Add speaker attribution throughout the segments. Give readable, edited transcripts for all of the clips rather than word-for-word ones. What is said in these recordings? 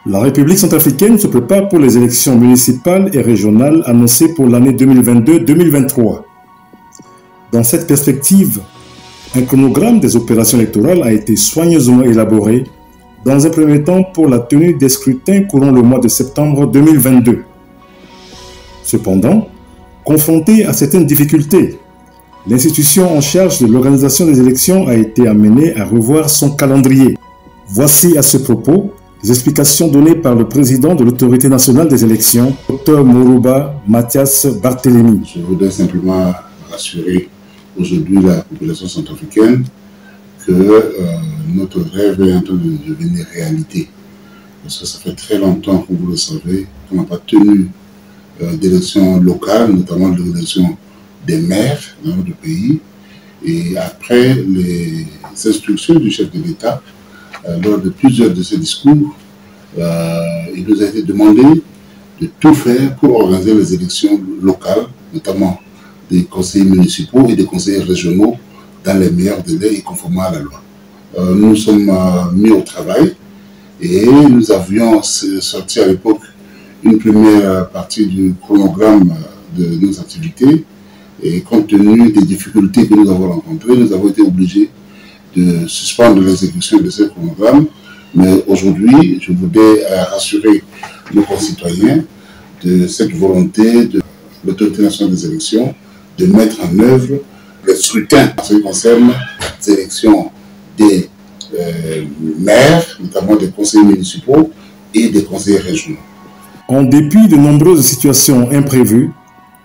Speaker 1: La République centrafricaine se prépare pour les élections municipales et régionales annoncées pour l'année 2022-2023. Dans cette perspective, un chronogramme des opérations électorales a été soigneusement élaboré dans un premier temps pour la tenue des scrutins courant le mois de septembre 2022. Cependant, confrontée à certaines difficultés, l'institution en charge de l'organisation des élections a été amenée à revoir son calendrier. Voici à ce propos les explications données par le président de l'Autorité nationale des élections, Dr Mourouba Mathias Barthélémy.
Speaker 2: Je voudrais simplement rassurer aujourd'hui la population centrafricaine que notre rêve est en train de devenir réalité. Parce que ça fait très longtemps, comme vous le savez, qu'on n'a pas tenu d'élections locales, notamment l'élection des maires dans notre pays. Et après les instructions du chef de l'État, lors de plusieurs de ses discours, il nous a été demandé de tout faire pour organiser les élections locales, notamment des conseillers municipaux et des conseillers régionaux dans les meilleurs délais et conformément à la loi. Nous sommes mis au travail et nous avions sorti à l'époque une première partie du chronogramme de nos activités et compte tenu des difficultés que nous avons rencontrées, nous avons été obligés de suspendre l'exécution de ce chronogramme. Mais aujourd'hui, je voudrais rassurer nos concitoyens de cette volonté de l'Autorité nationale des élections de mettre en œuvre le scrutin en ce qui concerne les élections des maires, notamment des conseillers municipaux et des conseillers régionaux.
Speaker 1: En dépit de nombreuses situations imprévues,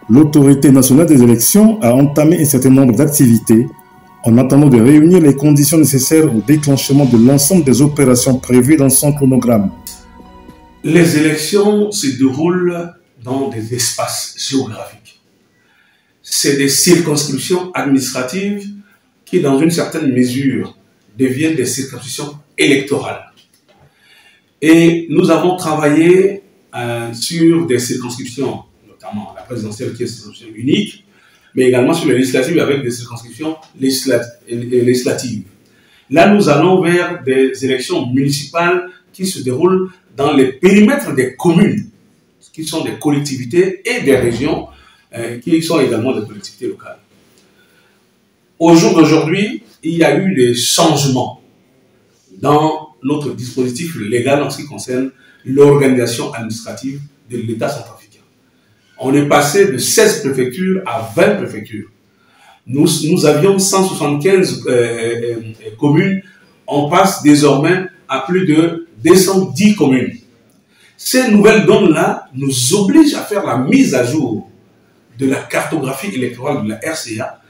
Speaker 1: l'Autorité nationale des élections a entamé un certain nombre d'activités en attendant de réunir les conditions nécessaires au déclenchement de l'ensemble des opérations prévues dans son chronogramme.
Speaker 3: Les élections se déroulent dans des espaces géographiques. C'est des circonscriptions administratives qui, dans une certaine mesure, deviennent des circonscriptions électorales. Et nous avons travaillé sur des circonscriptions, notamment la présidentielle qui est une circonscription unique, mais également sur les législatives avec des circonscriptions législatives. Là, nous allons vers des élections municipales qui se déroulent dans les périmètres des communes, qui sont des collectivités, et des régions, qui sont également des collectivités locales. Au jour d'aujourd'hui, il y a eu des changements dans notre dispositif légal en ce qui concerne l'organisation administrative de l'État centrafricain. On est passé de 16 préfectures à 20 préfectures. Nous avions 175 communes. On passe désormais à plus de 210 communes. Ces nouvelles donnes-là nous obligent à faire la mise à jour de la cartographie électorale de la RCA.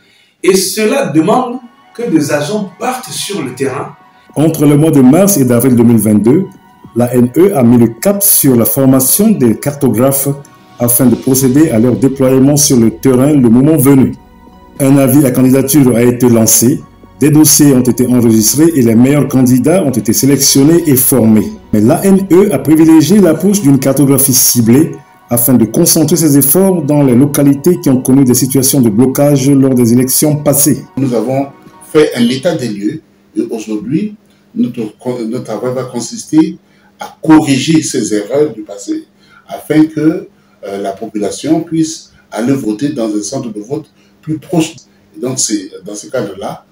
Speaker 3: Et cela demande que des agents partent sur le terrain.
Speaker 1: Entre le mois de mars et d'avril 2022, la NE a mis le cap sur la formation des cartographes afin de procéder à leur déploiement sur le terrain le moment venu. Un avis à candidature a été lancé, des dossiers ont été enregistrés et les meilleurs candidats ont été sélectionnés et formés. Mais l'ANE a privilégié l'approche d'une cartographie ciblée afin de concentrer ses efforts dans les localités qui ont connu des situations de blocage lors des élections passées.
Speaker 2: Nous avons fait un état des lieux et aujourd'hui, notre travail va consister à corriger ces erreurs du passé afin que la population puisse aller voter dans un centre de vote plus proche. Et donc c'est dans ce cadre-là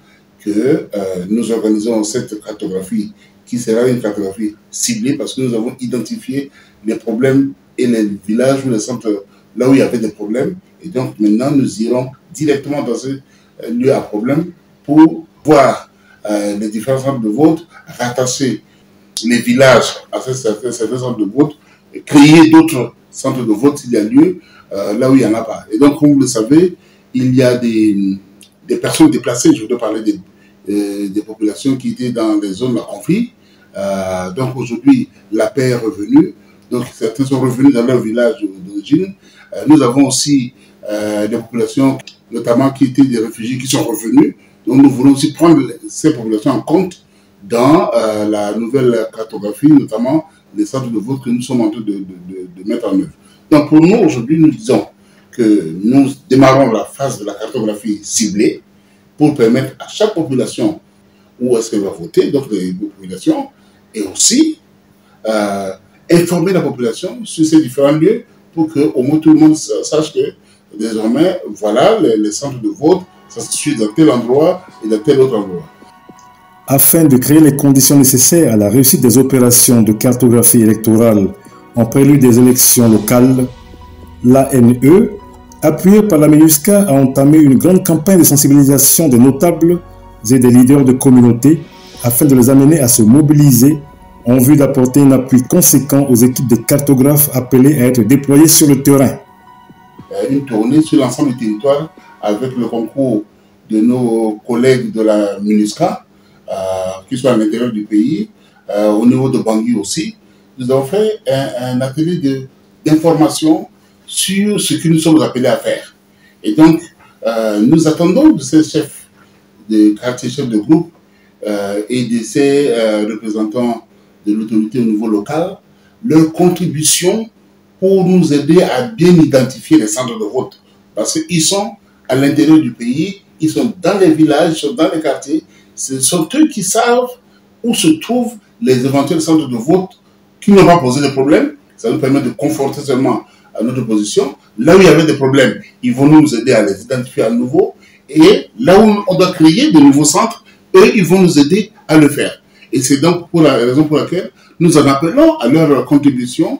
Speaker 2: que nous organisons cette cartographie qui sera une cartographie ciblée parce que nous avons identifié les problèmes et les villages ou les centres là où il y avait des problèmes. Et donc maintenant nous irons directement dans ce lieu à problème pour voir les différents centres de vote, rattacher les villages à ces centres de vote, créer d'autres centres de vote s'il y a lieu, là où il n'y en a pas. Et donc, comme vous le savez, il y a des personnes déplacées, je voudrais parler des populations qui étaient dans les zones à conflit. Donc aujourd'hui, la paix est revenue, donc certains sont revenus dans leur village d'origine. Nous avons aussi des populations, notamment qui étaient des réfugiés, qui sont revenus. Donc nous voulons aussi prendre ces populations en compte dans la nouvelle cartographie, notamment les centres de vote que nous sommes en train de mettre en œuvre. Donc pour nous, aujourd'hui, nous disons que nous démarrons la phase de la cartographie ciblée pour permettre à chaque population où est-ce qu'elle va voter, donc les populations, et aussi informer la population sur ces différents lieux pour que au moins tout le monde sache que désormais, voilà, les centres de vote, ça se suit dans tel endroit et dans tel autre endroit.
Speaker 1: Afin de créer les conditions nécessaires à la réussite des opérations de cartographie électorale en prélude des élections locales, l'ANE, appuyée par la MINUSCA, a entamé une grande campagne de sensibilisation des notables et des leaders de communautés afin de les amener à se mobiliser en vue d'apporter un appui conséquent aux équipes de cartographes appelées à être déployées sur le terrain.
Speaker 2: Une tournée sur l'ensemble du territoire avec le concours de nos collègues de la MINUSCA, qui sont à l'intérieur du pays, au niveau de Bangui aussi. Nous avons fait un atelier d'information sur ce que nous sommes appelés à faire. Et donc, nous attendons de ces chefs de quartier, chefs de groupe et de ces représentants de l'autorité au niveau local, leur contribution pour nous aider à bien identifier les centres de vote. Parce qu'ils sont à l'intérieur du pays, ils sont dans les villages, ils sont dans les quartiers. Ce sont eux qui savent où se trouvent les éventuels centres de vote qui n'ont pas posé de problème. Ça nous permet de conforter seulement à notre position. Là où il y avait des problèmes, ils vont nous aider à les identifier à nouveau. Et là où on doit créer de nouveaux centres, eux, ils vont nous aider à le faire. Et c'est donc pour la raison pour laquelle nous en appelons à leur contribution,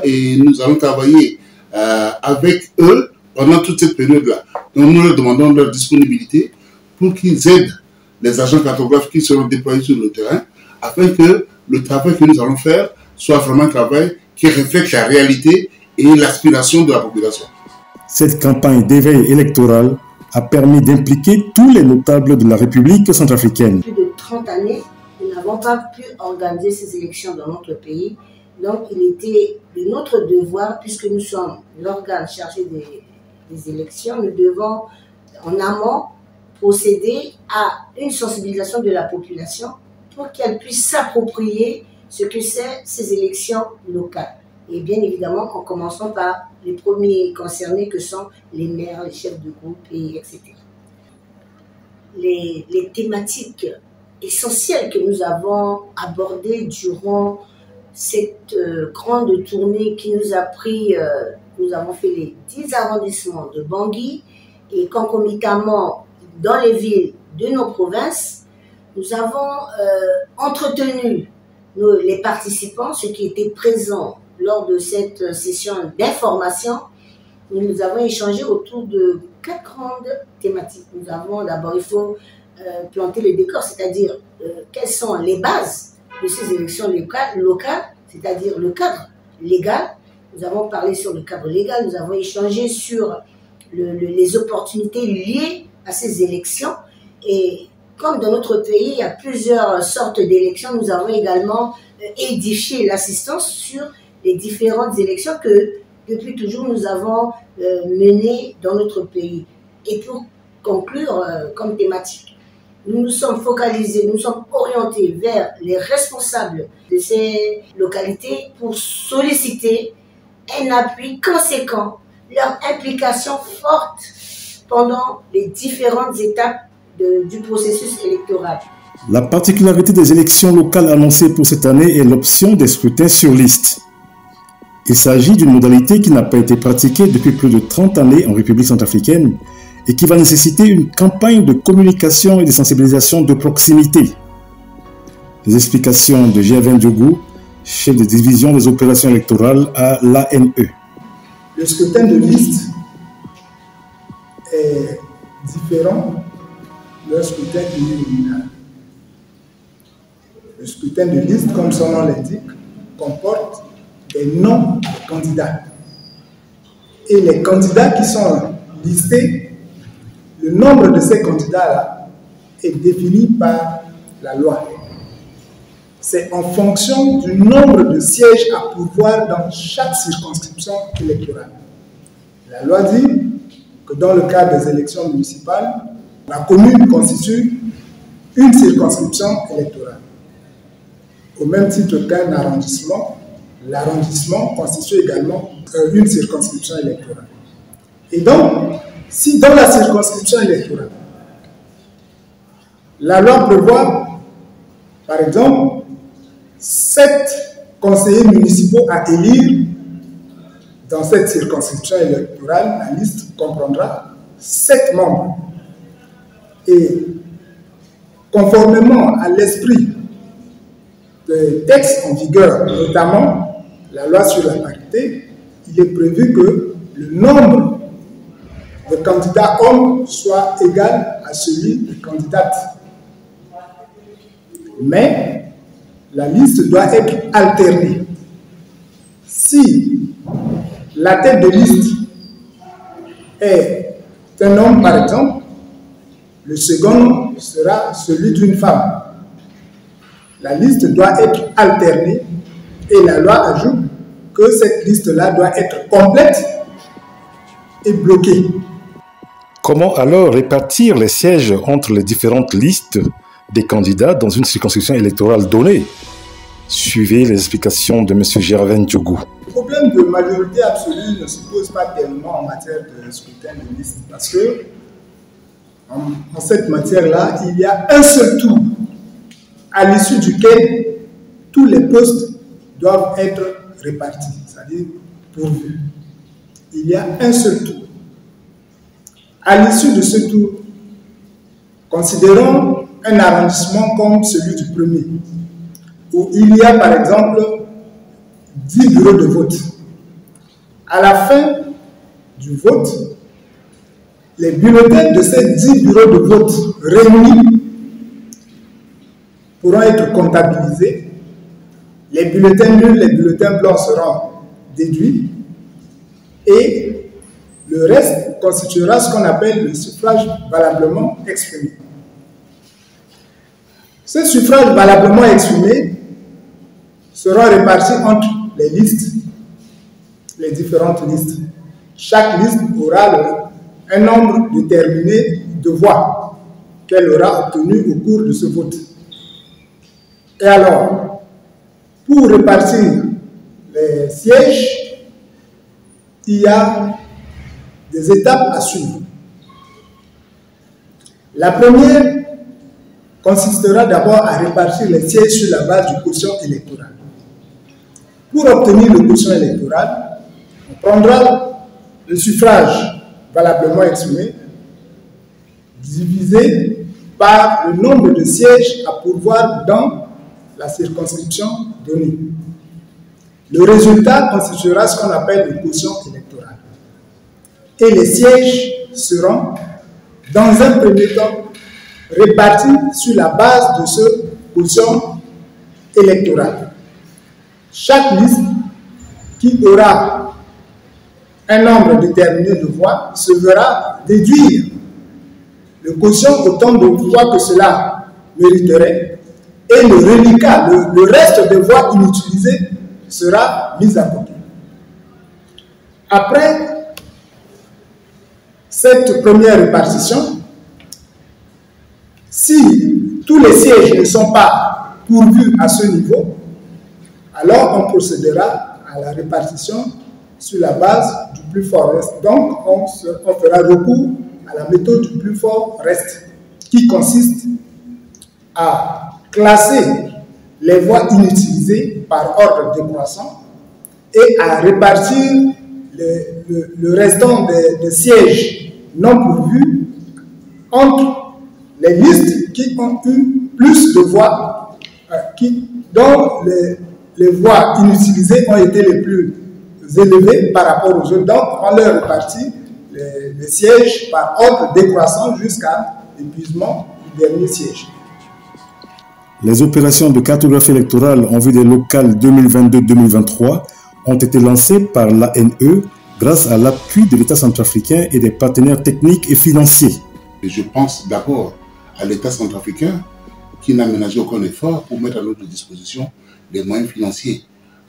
Speaker 2: et nous allons travailler avec eux pendant toute cette période-là. Donc nous leur demandons leur disponibilité pour qu'ils aident les agents cartographes qui seront déployés sur le terrain, afin que le travail que nous allons faire soit vraiment un travail qui reflète la réalité et l'aspiration de la population.
Speaker 1: Cette campagne d'éveil électoral a permis d'impliquer tous les notables de la République centrafricaine.
Speaker 4: Plus de 30 années, nous n'avons pas pu organiser ces élections dans notre pays. Donc, il était de notre devoir, puisque nous sommes l'organe chargé des élections, nous devons en amont procéder à une sensibilisation de la population pour qu'elle puisse s'approprier ce que c'est ces élections locales. Et bien évidemment, en commençant par les premiers concernés que sont les maires, les chefs de groupe, etc. Les thématiques essentielles que nous avons abordées durant cette grande tournée qui nous a pris, nous avons fait les 10 arrondissements de Bangui et concomitamment dans les villes de nos provinces, nous avons entretenu les participants, ceux qui étaient présents lors de cette session d'information. Nous avons échangé autour de 4 grandes thématiques. Nous avons d'abord, il faut planter le décor, c'est-à-dire quelles sont les bases de ces élections locales, c'est-à-dire le cadre légal. Nous avons parlé sur le cadre légal, nous avons échangé sur les opportunités liées à ces élections. Et comme dans notre pays, il y a plusieurs sortes d'élections, nous avons également édifié l'assistance sur les différentes élections que depuis toujours nous avons menées dans notre pays. Et pour conclure comme thématique, nous nous sommes focalisés, nous sommes orientés vers les responsables de ces localités pour solliciter un appui conséquent, leur implication forte pendant les différentes étapes du processus électoral.
Speaker 1: La particularité des élections locales annoncées pour cette année est l'option des scrutins sur liste. Il s'agit d'une modalité qui n'a pas été pratiquée depuis plus de 30 années en République centrafricaine et qui va nécessiter une campagne de communication et de sensibilisation de proximité. Les explications de Gervin Diougou, chef de division des opérations électorales à l'ANE.
Speaker 5: Le scrutin de liste est différent d'un scrutin uninominal. Le scrutin de liste, comme son nom l'indique, comporte des noms de candidats. Et les candidats qui sont listés, le nombre de ces candidats-là est défini par la loi. C'est en fonction du nombre de sièges à pourvoir dans chaque circonscription électorale. La loi dit que dans le cadre des élections municipales, la commune constitue une circonscription électorale. Au même titre qu'un arrondissement, l'arrondissement constitue également une circonscription électorale. Et donc, si dans la circonscription électorale, la loi prévoit, par exemple, 7 conseillers municipaux à élire dans cette circonscription électorale. La liste comprendra 7 membres. Et conformément à l'esprit des textes en vigueur, notamment la loi sur la parité, il est prévu que le nombre de candidats hommes soit égal à celui des candidates. Mais la liste doit être alternée. Si la tête de liste est un homme, par exemple, le second sera celui d'une femme. La liste doit être alternée et la loi ajoute que cette liste-là doit être complète et bloquée.
Speaker 1: Comment alors répartir les sièges entre les différentes listes des candidats dans une circonscription électorale donnée? Suivez les explications de M. Gervais Ndiougou.
Speaker 5: Le problème de majorité absolue ne se pose pas tellement en matière de scrutin de liste parce que en cette matière-là, il y a un seul tour à l'issue duquel tous les postes doivent être répartis, c'est-à-dire pourvus. Il y a un seul tour. À l'issue de ce tour, considérons un arrondissement comme celui du premier, où il y a par exemple 10 bureaux de vote. À la fin du vote, les bulletins de ces 10 bureaux de vote réunis pourront être comptabilisés. Les bulletins nuls, les bulletins blancs seront déduits et le reste constituera ce qu'on appelle le suffrage valablement exprimé. Ce suffrage valablement exprimé sera réparti entre les listes, les différentes listes. Chaque liste aura un nombre déterminé de voix qu'elle aura obtenu au cours de ce vote. Et alors, pour répartir les sièges, il y a des étapes à suivre. La première consistera d'abord à répartir les sièges sur la base du quotient électoral. Pour obtenir le quotient électoral, on prendra le suffrage valablement exprimé divisé par le nombre de sièges à pourvoir dans la circonscription donnée. Le résultat constituera ce qu'on appelle le quotient électoral. Et les sièges seront, dans un premier temps, répartis sur la base de ce quotient électoral. Chaque liste qui aura un nombre déterminé de voix se verra déduire le quotient autant de voix que cela mériterait et le reliquat, le reste des voix inutilisées sera mis à côté. Après cette première répartition, si tous les sièges ne sont pas pourvus à ce niveau, alors on procédera à la répartition sur la base du plus fort reste. Donc, on fera recours à la méthode du plus fort reste, qui consiste à classer les voix inutilisées par ordre décroissant et à répartir le restant des sièges non pourvus entre les listes qui ont eu plus de voix, dont les voix inutilisées ont été les plus élevées par rapport aux autres. Donc, on leur répartit les sièges par ordre décroissant jusqu'à l'épuisement du dernier siège.
Speaker 1: Les opérations de cartographie électorale en vue des locales 2022-2023 ont été lancées par l'ANE grâce à l'appui de l'État centrafricain et des partenaires techniques et financiers.
Speaker 2: Et je pense d'abord à l'État centrafricain qui n'a ménagé aucun effort pour mettre à notre disposition des moyens financiers.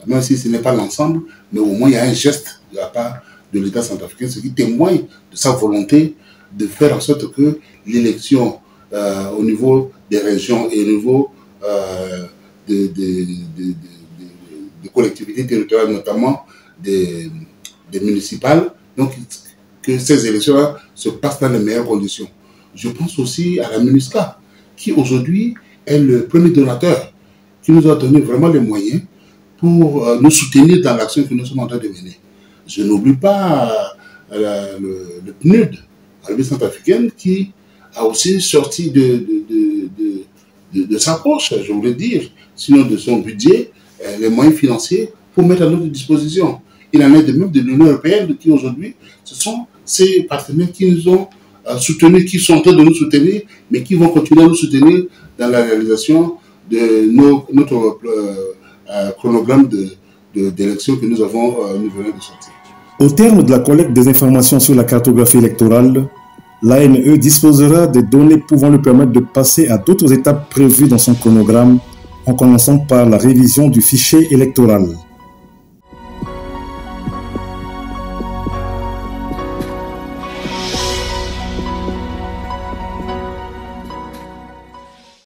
Speaker 2: Même si ce n'est pas l'ensemble, mais au moins il y a un geste de la part de l'État centrafricain, ce qui témoigne de sa volonté de faire en sorte que l'élection au niveau des régions et au niveau des collectivités territoriales, notamment des municipales, donc que ces élections se passent dans les meilleures conditions. Je pense aussi à la MINUSCA, qui aujourd'hui est le premier donateur, qui nous a donné vraiment les moyens pour nous soutenir dans l'action que nous sommes en train de mener. Je n'oublie pas le PNUD, la République centrafricaine, qui a aussi sorti de sa poche, je voulais dire, sinon de son budget, les moyens financiers pour mettre à notre disposition. Il en est de même de l'Union européenne qui aujourd'hui, ce sont ces partenaires qui nous ont soutenus, qui sont en train de nous soutenir, mais qui vont continuer à nous soutenir dans la réalisation de notre chronogramme d'élection que nous venons de sortir.
Speaker 1: Au terme de la collecte des informations sur la cartographie électorale, l'ANE disposera des données pouvant lui permettre de passer à d'autres étapes prévues dans son chronogramme, en commençant par la révision du fichier électoral.